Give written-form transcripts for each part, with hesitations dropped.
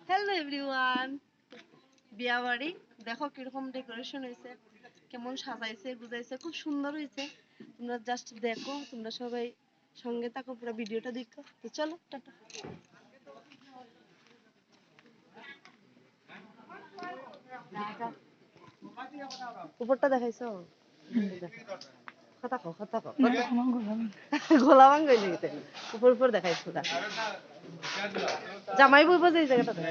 Hello everyone, বিয়া বাড়ি দেখো কিরকম ডেকোরেশন হয়েছে, কেমন সাজাইছে গুজাইছে, খুব সুন্দর হয়েছে। তোমরা জাস্ট দেখো, তোমরা সবাই সঙ্গে থাকো, পুরো ভিডিওটা দেখো। তো চলো টাটা। উপরটা দেখাইছো? কথা কও, কথা কও। গোলা ভাঙ হয়ে গেছে, উপর উপর দেখাইছো। জামাই বইব যে এই জায়গাটা দেখ।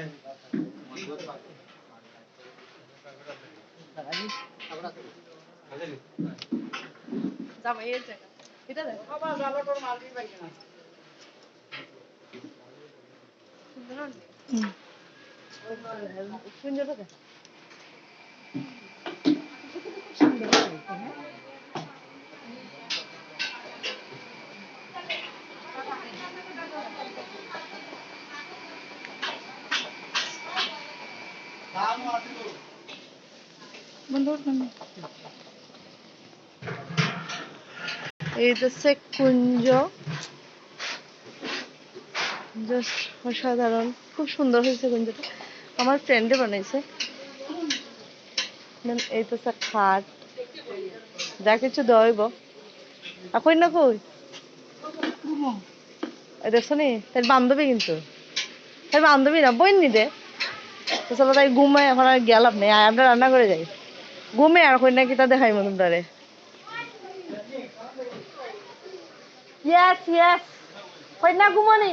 জামাইয়ের জায়গা এটা দেখ। বাবা জালো তোর মালটি পাই না। সুন্দর না? সুন্দর দেখ। এই হচ্ছে কুঞ্জ, জাস্ট অসাধারণ, খুব সুন্দর হয়েছে কুঞ্জটা। আমার ফ্রেন্ডে বানাইছে। এই তো খাট, যা কিছু দইব এখন না কই দেখছো নি তার বান্ধবী, কিন্তু তার বান্ধবী না বই নি দে। তো চলো তাই ঘুমে, এখন আর গেলাম নেই, আমরা রান্না করে যাই ঘুমে। আর কই না কি তা দেখাই তোমরা। ইয়েস ইয়েস, কই না ঘুমানি।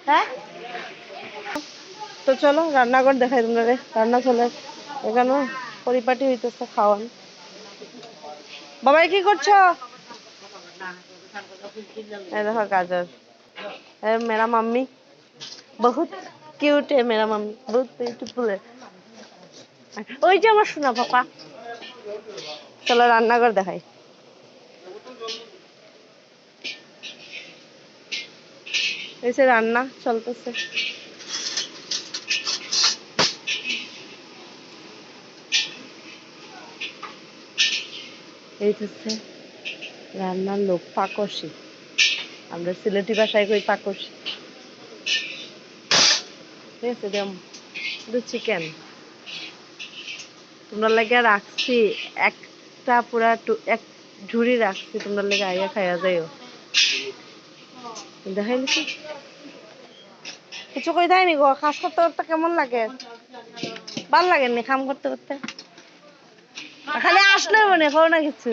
হ্যাঁ, তো চলো রান্নাঘর দেখাই তোমরা। রান্না চলে এখানে, পরিপাটি হইতেছে খাওয়ান। বাবাই কি করছো? देखो गाजर है मेरा मम्मी, बहुत क्यूट है मेरा मम्मी, बहुत ब्यूटीफुल है। ওই যে আমার শোনা পাপা। চলো রান্নাঘর দেখাই। এই যে রান্না চলতেছে। এই হচ্ছে রান্নার লোক, পাকশি। আমরা সিলেটি ভাষায় কই পাকশি। ঠিক আছে, দেম চিকেন তোমরা লাগে রাখছি, একটা পুরা এক ঝুড়ি রাখছি, তোমরা লাগে আইয়া খাইয়া যাইও। দেখাই নিছি কিছু কই দেয়নি গো। কাজ করতে করতে কেমন লাগে? ভাল লাগেনি কাম করতে করতে? খালি আসলে মনে করো না কিছু।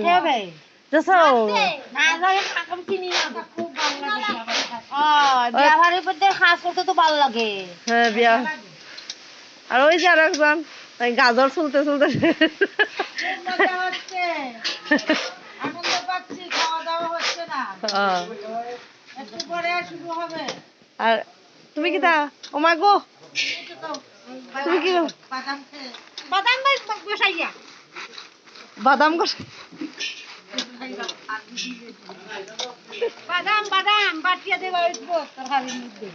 আর ওই যে আর একজন গাজর চুলতে চুলতে আর তুমি কি তা ও মা গো, তুমি কি বাদাম গোসাইয়া, বাদাম গোসাই, বাদাম বাদাম বাটিয়া দেবা তরকারির মধ্যে